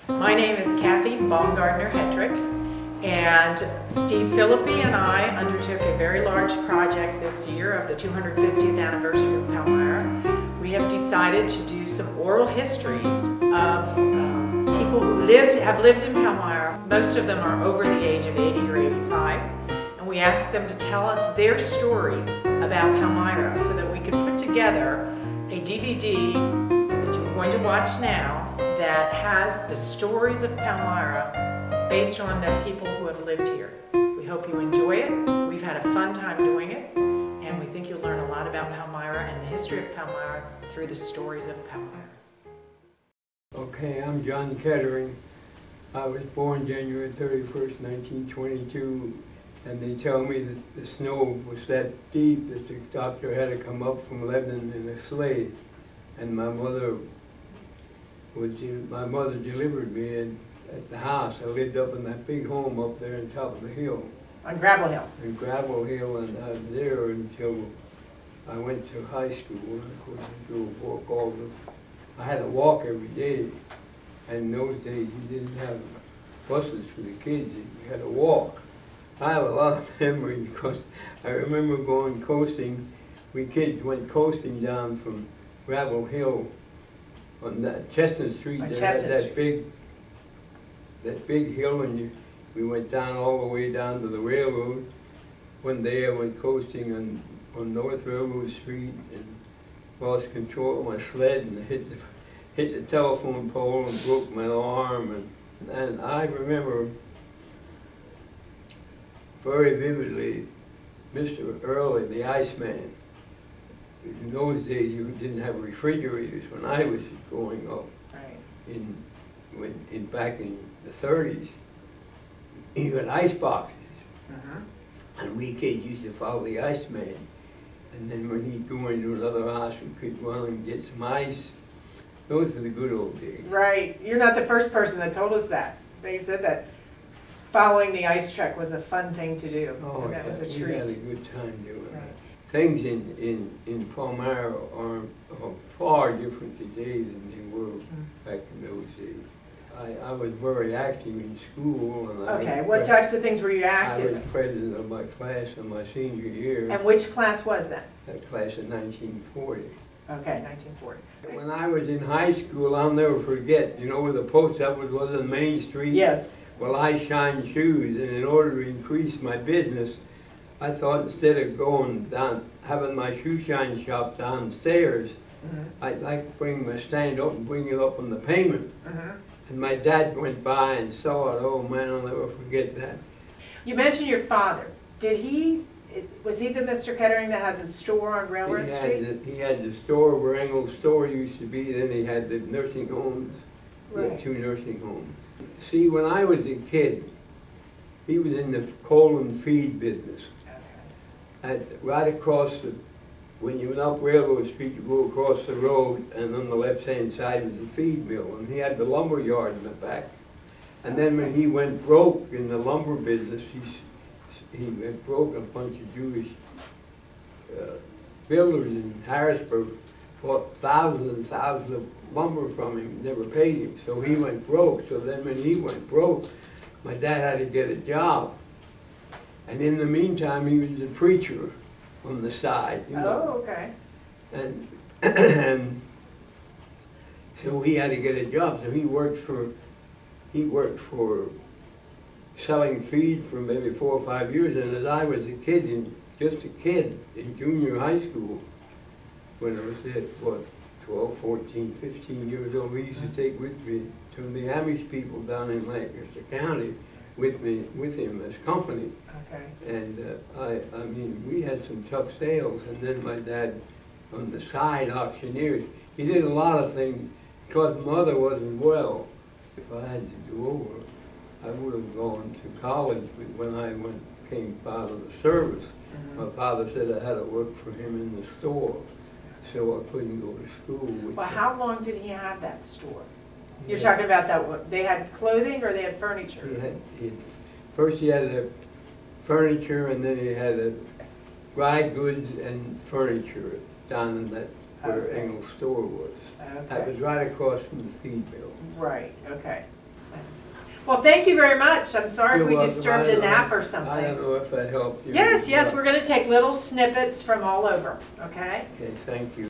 My name is Kathy Baumgartner-Hetrick, and Steve Philippi and I undertook a very large project this year of the 250th anniversary of Palmyra. We have decided to do some oral histories of people who have lived in Palmyra. Most of them are over the age of 80 or 85, and we asked them to tell us their story about Palmyra so that we could put together a DVD that you're going to watch now that has the stories of Palmyra based on the people who have lived here. We hope you enjoy it. We've had a fun time doing it, and we think you'll learn a lot about Palmyra and the history of Palmyra through the stories of Palmyra. Okay, I'm John Kettering. I was born January 31st, 1922, and they tell me that the snow was that deep that the doctor had to come up from Lebanon in a sleigh, and my mother delivered me at the house. I lived up in that big home up there on top of the hill. On Gravel Hill. On Gravel Hill, and I was there until I went to high school. And of course, I had to walk every day. And in those days, you didn't have buses for the kids. You had to walk. I have a lot of memories because I remember going coasting. We kids went coasting down from Gravel Hill on that Chestnut Street. On They Chestnut had Street. that big hill, and we went down all the way down to the railroad. One day I went coasting on North Railroad Street and lost control of my sled and hit the telephone pole and broke my arm. And I remember very vividly Mr. Early, the Iceman. In those days, you didn't have refrigerators when I was growing up. Right. Back in the 30s, even ice boxes. And we kids used to follow the Iceman. And then when he'd go into another house, we could run and get some ice. Those were the good old days. Right. You're not the first person that told us that. They said that following the ice truck was a fun thing to do. Oh, and that was a treat. We had a good time doing right. that. Things in Palmyra are far different today than they were back in those days. I was very active in school. And okay, what types of things were you active in? I was president of my class in my senior year. And which class was that? That class in 1940. Okay, 1940. When I was in high school, I'll never forget, you know where the post office was on Main Street? Yes. Well, I shined shoes, and in order to increase my business, I thought instead of going down, having my shoe shine shop downstairs, I'd like to bring my stand up and bring it up on the pavement. And my dad went by and saw it. Oh man, I'll never forget that. You mentioned your father. Was he the Mr. Kettering that had the store on Railroad Street? He had the store where Engel's store used to be, then he had the nursing homes, right. The 2 nursing homes. See, when I was a kid, he was in the coal and feed business. Okay. Right across when you went up Railroad Street, you go across the road, and on the left-hand side was the feed mill, and he had the lumber yard in the back. And then when he went broke in the lumber business, he went broke. A bunch of Jewish builders in Harrisburg bought thousands and thousands of lumber from him, never paid him, so he went broke. So then when he went broke, my dad had to get a job. And in the meantime, he was a preacher on the side, you know. Oh, okay. And so he had to get a job. So he worked for selling feed for maybe 4 or 5 years. And as I was just a kid in junior high school, when I was at, what, 12, 14, 15 years old, we used to take with me to the Amish people down in Lancaster County with him as company. Okay. And I mean, we had some tough sales, and then my dad, on the side, auctioneers. He did a lot of things because Mother wasn't well. If I had to do over, I would have gone to college, but when I came out of the service, my father said I had to work for him in the store, so I couldn't go to school. Well, how long did he have that store? You're talking about that, they had clothing or they had furniture? First he had the furniture, and then he had a dry goods and furniture down in that where Engel's store was. Okay. That was right across from the feed mill. Right, okay. Well, thank you very much. I'm sorry if You're we welcome. disturbed a nap or something. I don't know if that helped you. Yes, yes, we're going to take little snippets from all over, okay? Okay, thank you.